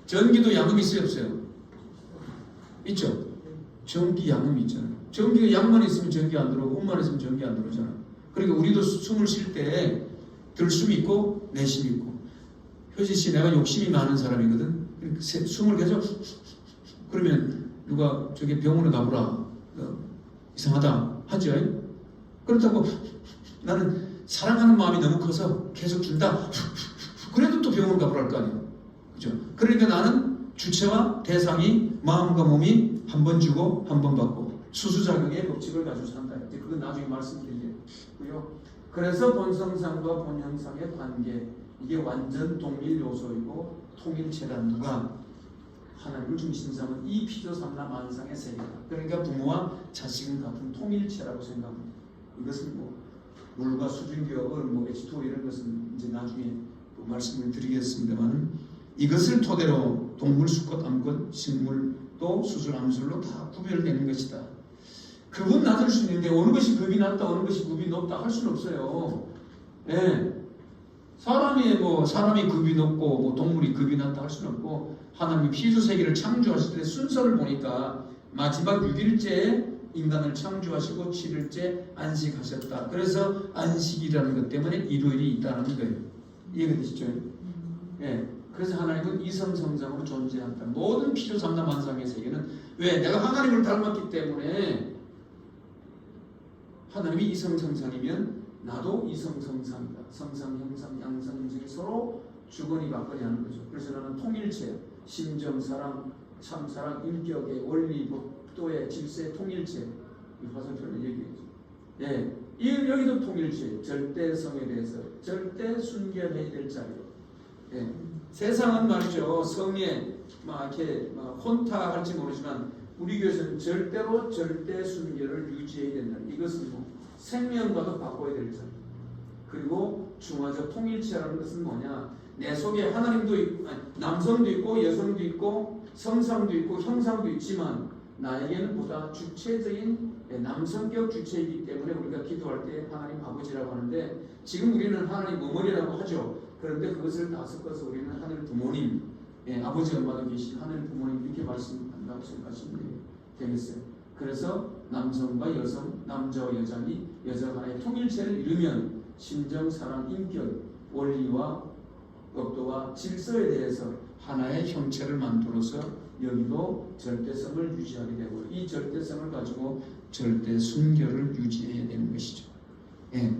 전기도 양음이 있어요, 없어요? 있죠? 전기 양음이 있잖아요. 전기가 양만 있으면 전기 안 들어오고 음만 있으면 전기 안 들어오잖아요. 그러니까 우리도 숨을 쉴 때 들숨이 있고 내심이 있고. 효진 씨, 내가 욕심이 많은 사람이거든. 숨을 계속 그러면 누가 저기 병원에 가보라, 이상하다 하죠. 그렇다고 나는 사랑하는 마음이 너무 커서 계속 준다, 그래도 또 병원 가보라 할 거 아니에요. 그죠? 그러니까 나는 주체와 대상이 마음과 몸이 한 번 주고 한 번 받고 수수작용의 법칙을 가지고 산다. 이제 그건 나중에 말씀드리겠고요. 그래서 본성상과 본형상의 관계, 이게 완전 동일 요소이고 통일체란, 누가? 하나님을 중심 삼은 이 피조삼라만상의 세계다. 그러니까 부모와 자식은 같은 통일체라고 생각합니다. 이것은 뭐 물과 수증기와 얼음, 뭐 H2O 이런 것은 이제 나중에 또 말씀을 드리겠습니다만, 이것을 토대로 동물, 수컷, 암컷, 식물 또 수술, 암술로 다 구별되는 것이다. 급은 낮을 수 있는데 어느 것이 급이 낮다, 어느 것이 급이 높다 할 수는 없어요. 예. 사람이 급이 높고 뭐 동물이 급이 낮다 할 수는 없고, 하나님이 피조 세계를 창조하실 때 순서를 보니까 마지막 6일째에 인간을 창조하시고 7일째 안식하셨다. 그래서 안식이라는 것 때문에 일요일이 있다는 거예요. 이해가 되시죠? 예. 그래서 하나님은 이성성상으로 존재한다. 모든 피조 삼라만상의 세계는 왜? 내가 하나님을 닮았기 때문에. 하나님이 이성성상이면 나도 이성성상이다. 성상, 형상, 양상, 음성이 서로 주거니 받거니 하는 거죠. 그래서 나는 통일체, 심정, 사랑, 참사랑, 인격의 원리, 법도의 질서의 통일체. 이 화살표를 얘기했죠. 예, 여기도 통일체, 절대성에 대해서 절대 순결해야 될 자리. 예. 세상은 말이죠, 성에 막 이렇게 혼탁할지 모르지만 우리 교회에서는 절대로 절대 순결을 유지해야 된다. 이것은 뭐 생명과도 바꿔야 될 점. 그리고 중화적 통일체라는 것은 뭐냐? 내 속에 하나님도 있고, 남성도 있고 여성도 있고 성상도 있고 형상도 있지만 나에게는 보다 주체적인 남성격 주체이기 때문에 우리가 기도할 때 하나님 아버지라고 하는데, 지금 우리는 하나님 어머니라고 하죠. 그런데 그것을 다 섞어서 우리는 하늘 부모님, 아버지 엄마도 계신 하늘 부모님 이렇게 말씀한다고 생각하시면 되겠어요. 그래서 남성과 여성, 남자와 여자니 여자가 하나의 통일체를 이루면 심정, 사랑, 인격, 원리와 법도와 질서에 대해서 하나의 형체를 만들어서 여기도 절대성을 유지하게 되고, 이 절대성을 가지고 절대 순결을 유지해야 되는 것이죠. 예.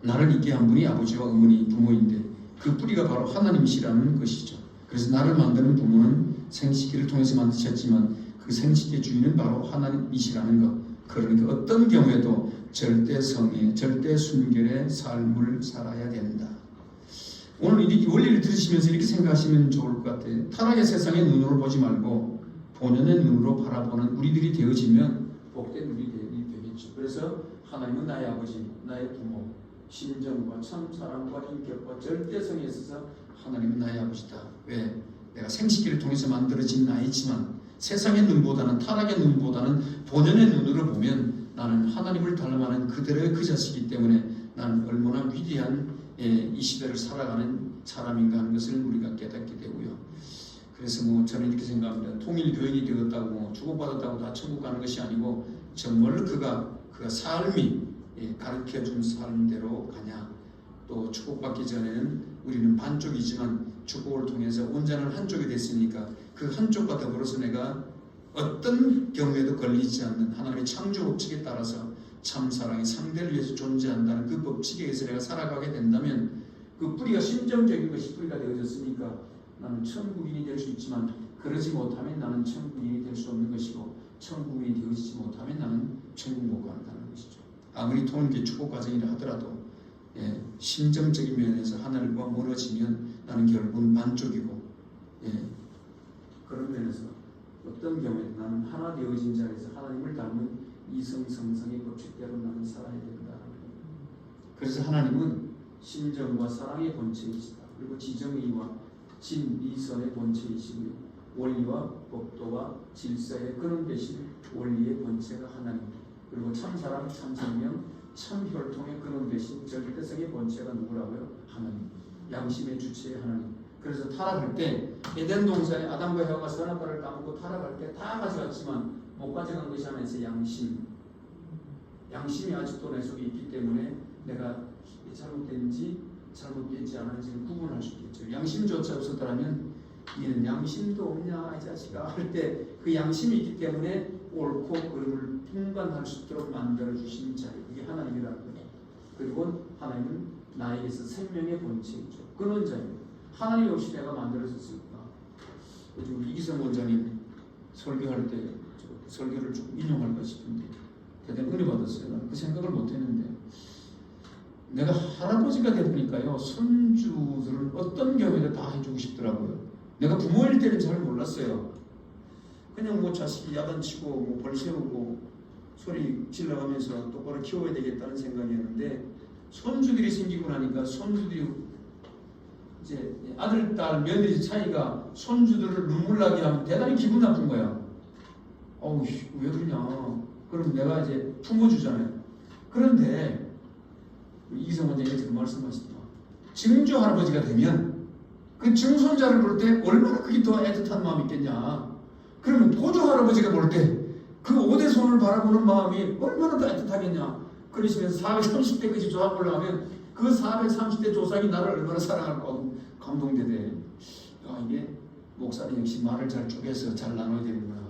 나를 있게 한 분이 아버지와 어머니, 부모인데 그 뿌리가 바로 하나님이시라는 것이죠. 그래서 나를 만드는 부모는 생식기를 통해서 만드셨지만 그 생식기의 주인은 바로 하나님이시라는 것. 그러니까 어떤 경우에도 절대성의, 절대 순결의 삶을 살아야 된다. 오늘 이 원리를 들으시면서 이렇게 생각하시면 좋을 것 같아요. 타락의 세상의 눈으로 보지 말고 본연의 눈으로 바라보는 우리들이 되어지면 복된 우리들이 되겠죠. 그래서 하나님은 나의 아버지, 나의 부모, 심정과 참 사랑과 인격과 절대성에 있어서 하나님은 나의 아버지다. 왜? 내가 생식기를 통해서 만들어진 나이지만 세상의 눈보다는, 타락의 눈보다는 본연의 눈으로 보면 나는 하나님을 닮아가는 그대로의 그 자식이기 때문에 나는 얼마나 위대한 이 시대를 살아가는 사람인가 하는 것을 우리가 깨닫게 되고요. 그래서 뭐 저는 이렇게 생각합니다. 통일 교인이 되었다고 주고받았다고 다 천국 가는 것이 아니고 정말로 그가 삶이 가르쳐준 삶대로 가냐. 또 축복받기 전에는 우리는 반쪽이지만 축복을 통해서 온전한 한쪽이 됐으니까 그 한쪽과 더불어서 내가 어떤 경우에도 걸리지 않는 하나님의 창조 법칙에 따라서 참 사랑이 상대를 위해서 존재한다는 그 법칙에 의해서 내가 살아가게 된다면 그 뿌리가 심정적인 것이 뿌리가 되어졌으니까 나는 천국인이 될 수 있지만 그러지 못하면 나는 천국인이 될 수 없는 것이고 천국인이 되어지지 못하면 나는 천국 못 간다는 것이죠. 아무리 통일교 축복 과정이라 하더라도 심정적인 면에서 하늘과 멀어지면 나는 결국은 반쪽이고 그런 면에서 어떤 경우에 나는 하나 되어진 자리에서 하나님을 닮은 이성성상의 법칙대로 나는 살아야 된다. 그래서 하나님은 심정과 사랑의 본체이시다. 그리고 지정의와 진이선의 본체이시고요. 원리와 법도와 질서의 근원 되신 원리의 본체가 하나님, 그리고 참사랑, 참생명, 참혈통의 근원 되신 절대성의 본체가 누구라고요? 하나님. 양심의 주체의 하나님. 그래서 타락할 때 에덴 동산에 아담과 하와가 선악과를 까먹고 타락할 때 다 가져갔지만 못 가져간 것이 하나 있어요. 양심이 아직도 내 속에 있기 때문에 내가 잘못된지 잘못되지 않은지를 구분할 수 있겠죠. 양심조차 없었더라면 이는 양심도 없냐 이 자식아 할 때 그 양심이 있기 때문에 옳고 그름을 분간할 수 있도록 만들어주신 자유, 이게 하나님이라는 거예요. 그리고 하나님은 나에게서 생명의 본체이죠. 그런 자유. 하나님 없이 내가 만들어졌을까? 우리 이기성 원장님 설교할 때 설교를 좀 인용할까 싶은데 대단히 은혜 받았어요. 나는 그 생각을 못했는데 내가 할아버지가 되보니까요 손주들은 어떤 경우에도 다 해주고 싶더라고요. 내가 부모일 때는 잘 몰랐어요. 그냥 뭐 자식이 야단치고 뭐 벌 세우고 소리 질러가면서 똑바로 키워야 되겠다는 생각이었는데 손주들이 생기고 나니까 손주들이 이제 아들, 딸, 며느리 차이가 손주들을 눈물 나게 하면 대단히 기분 나쁜 거야. 어우, 왜 그러냐. 그럼 내가 이제 품어주잖아요. 그런데 이성 원장이 지금 말씀하시더라. 증조 할아버지가 되면 그 증손자를 볼 때 얼마나 그게 더 애틋한 마음이 있겠냐. 그러면 보조 할아버지가 볼 때 그 5대 손을 바라보는 마음이 얼마나 더 애틋하겠냐. 그러시면서 430대까지 조상 올라가면 그 430대 조상이 나를 얼마나 사랑할까 감동되대. 이게 목사는 역시 말을 잘 쪼개서 잘 나눠야 되는구나.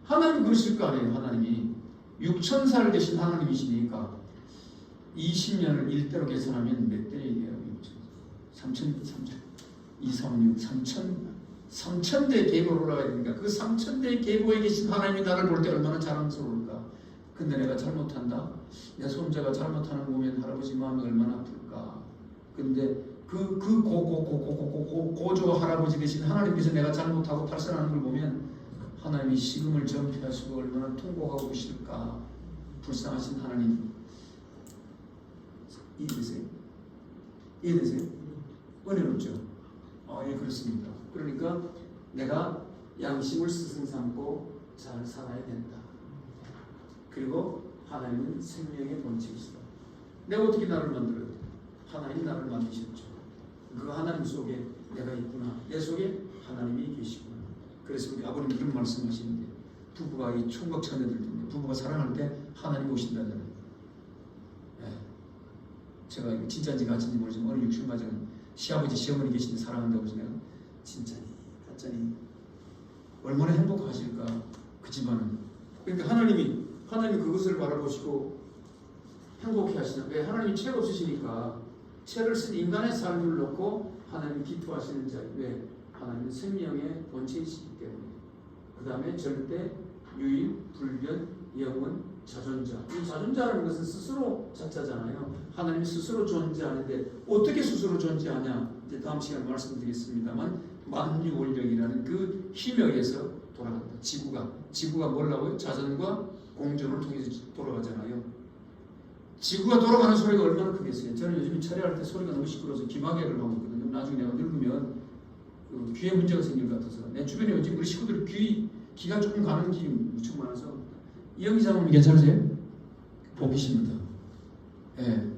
하나님 그러실 거 아니에요. 하나님이 6,000살 되신 하나님이시니까 20년을 1대로 계산하면 몇 대예요? 3,000대 계보로 올라가야 되니까 그 3,000대 계보에 계신 하나님이 나를 볼 때 얼마나 자랑스러울까. 근데 내가 잘못한다? 내 손자가 잘못하는 거 보면 할아버지 마음이 얼마나 아플까. 근데 고조 할아버지 되신 하나님께서 내가 잘못하고 발산하는 걸 보면 하나님이 식음을 전폐하시고 얼마나 통곡하고 계실까. 불쌍하신 하나님. 이해되세요? 이해되세요? 은혜롭죠? 예, 그렇습니다. 그러니까 내가 양심을 스승 삼고 잘 살아야 된다. 그리고 하나님은 생명의 본체이시다. 내가 어떻게 나를 만들어야 돼? 하나님 나를 만드셨죠. 그 하나님 속에 내가 있구나. 내 속에 하나님이 계시구나. 그래서 우리 아버님 이런 말씀하시는데 부부가 이 총각 처녀들 때문에 부부가 사랑할 때 하나님 오신다잖아요. 제가 이거 진짜인지 가짜인지 모르지만 어느 육신가정은 시아버지 시어머니 계신데 사랑한다고 하시면 진짜니 가짜니 얼마나 행복하실까 그 집안은. 그러니까 하나님이 그것을 바라보시고 행복해 하시는. 왜? 하나님이 죄가 없으시니까 죄를 쓴 인간의 삶을 놓고 하나님이 기뻐하시는 자예요. 왜? 하나님은 생명의 본체이시기 때문에. 그 다음에 절대, 유일, 불변, 영원, 자존자. 이 자존자라는 것은 스스로 자자잖아요. 하나님이 스스로 존재하는데 어떻게 스스로 존재하냐? 이제 다음 시간에 말씀드리겠습니다만 만유원력이라는 그 힘에 의해서 돌아간다. 지구가 뭐라고요? 자전과 공전을 통해서 돌아가잖아요. 지구가 돌아가는 소리가 얼마나 크겠어요. 저는 요즘 철회할 때 소리가 너무 시끄러워서 귀마개를 하고 있거든요. 나중에 내가 늙으면 귀에 문제가 생길 것 같아서. 내 주변에 요즘 우리 식구들 귀가 조금 가는 길이 무척 많아서. 이영기 장모님 괜찮으세요? 보기십니다. 예.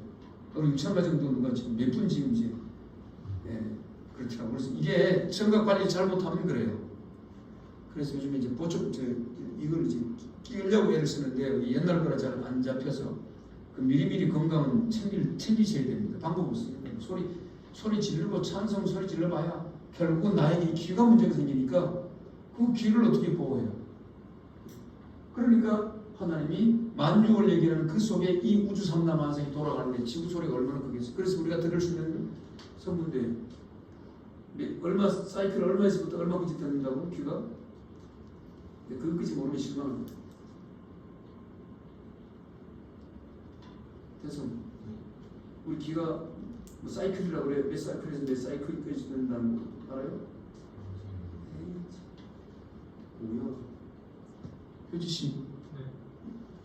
우리 6,000가 정도 누가 지금 몇 분 지금 이제 그렇더라고요. 그래서 이게 청각 관리 잘못하면 그래요. 그래서 요즘에 이제 이걸 이제 끼우려고 애를 쓰는데 옛날 거라 잘 안 잡혀서 그 미리미리 건강은 챙기셔야 됩니다. 방법 없어요. 소리 지르고 찬성 소리 질러봐야 결국은 나에게 귀가 문제가 생기니까 그 귀를 어떻게 보호해요? 그러니까 하나님이 만유원력이라는 그 속에 이 우주 삼라만상이 돌아가는데 지구 소리가 얼마나 크겠어요. 그래서 우리가 들을 수 있는 선문대 사이클 얼마에서부터 얼마까지 듣는다고 귀가? 그것까지 모르면 실망합니다. 그래서 우리 귀가 뭐 사이클이라고 그래요. 몇 사이클에서 몇 사이클까지 듣는다는 거 알아요? 뭐야? 효지 씨,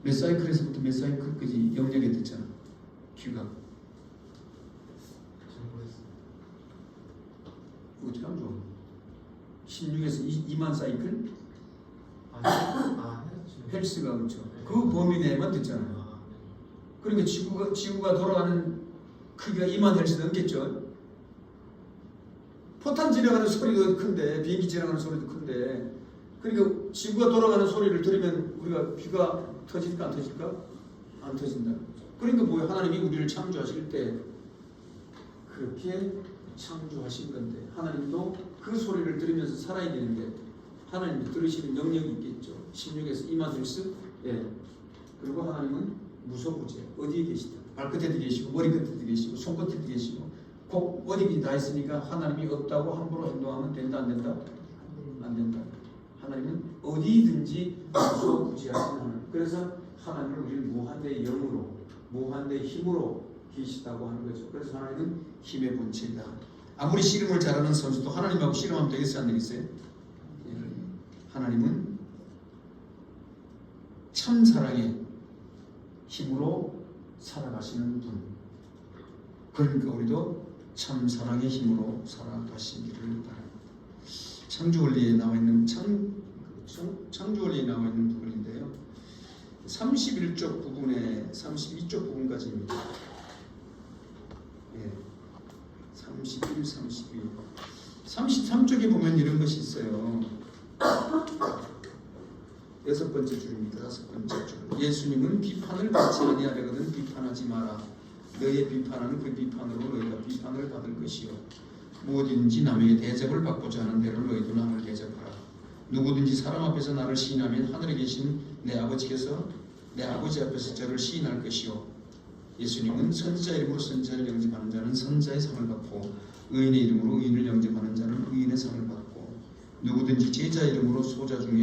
몇 사이클에서부터 몇 사이클까지 영역에 듣잖아. 귀가. 어떻게 하면 좋아? 16에서 2만 사이클? 헬스가 그렇죠. 그 범위 내에만 듣잖아요. 그러니까 지구가 돌아가는 크기가 2만 헬스 넘겠죠. 포탄 지나가는 소리도 큰데, 비행기 지나가는 소리도 큰데, 그러니까 지구가 돌아가는 소리를 들으면 우리가 귀가 터질까 안 터질까? 안 터진다. 그러니까 뭐예요? 하나님이 우리를 창조하실 때 그렇게 창조하신 건데, 하나님도 그 소리를 들으면서 살아야 되는데, 하나님도 들으시는 영역이 있겠죠. 16에서 이마들스. 예. 그리고 하나님은 무소부재. 어디에 계시다? 발끝에도 계시고, 머리끝에도 계시고, 손끝에도 계시고, 꼭 어디든지 다 있으니까 하나님이 없다고 함부로 행동하면 된다, 안 된다? 안 된다. 하나님은 어디든지 무소부재하신 하나님. 그래서 하나님을 우리를 무한대의 영으로, 무한대의 힘으로 계시다고 하는 거죠. 그래서 하나님은 힘의 본체이다. 아무리 씨름을 잘하는 선수도 하나님하고 씨름하면 되겠어요, 안 되겠어요? 하나님은 참 사랑의 힘으로 살아가시는 분. 그러니까 우리도 참 사랑의 힘으로 살아가시기를 바랍니다. 창조원리에 나와 있는 창조원리에 나와 있는 부분인데요. 31쪽 부분에 32쪽 부분까지입니다. 예. 31, 32. 33쪽에 보면 이런 것이 있어요. 6번째 줄입니다. 5번째 줄. 예수님은 비판을 받지 아니하려거든 비판하지 마라. 너의 비판은 그 비판으로 너희가 비판을 받을 것이요. 무엇이든지 남에게 대접을 받고자 하는 대로 너희도 남을 대접하라. 누구든지 사람 앞에서 나를 시인하면 하늘에 계신 내 아버지 앞에서 저를 시인할 것이요. 예수님은 선지자 이름으로 선지자를 영접하는 자는 선지자의 상을 받고, 의인의 이름으로 의인을 영접하는 자는 의인의 상을 받고, 누구든지 제자 이름으로 소자 중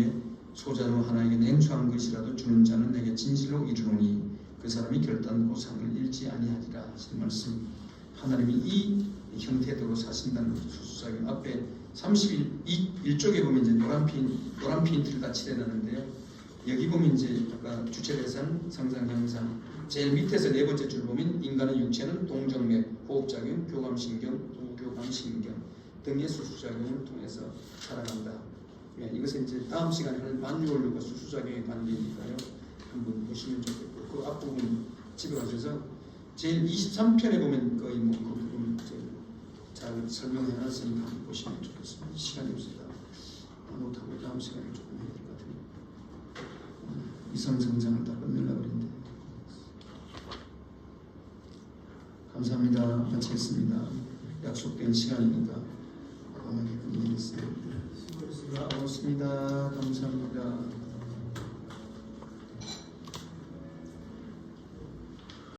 하나에게 냉수한 것이라도 주는 자는 내게 진실로 이르노니 그 사람이 결단코 상을 잃지 아니하리라 하신 말씀. 하나님이 이 형태대로 사신다는 수수작용. 앞에 31쪽에 보면 이제 노란 페인트를 다 칠해놨는데요. 여기 보면 이제 아까 주체 대상, 상상, 형상. 제일 밑에서 네 번째 줄 보면 인간의 육체는 동정맥, 호흡작용, 교감신경, 부교감신경 등의 수수작용을 통해서 살아간다. 예, 이것은 이제 다음 시간에 할 만유원료가 수수작용의 관계니까요. 한번 보시면 좋겠고, 그 앞부분 집에 가셔서 제일 23편에 보면 거의 뭐 그 부분 잘 설명해놨으니까 한번 보시면 좋겠습니다. 시간이 없습니다. 못하고 다음 시간에 조금 해야 될 것 같아요. 이성성장을 다 끝내려고 그랬는데. 감사합니다. 마치겠습니다. 약속된 시간이니까 강하게 끝내겠습니다. 수고하셨습니다. 고맙습니다. 감사합니다.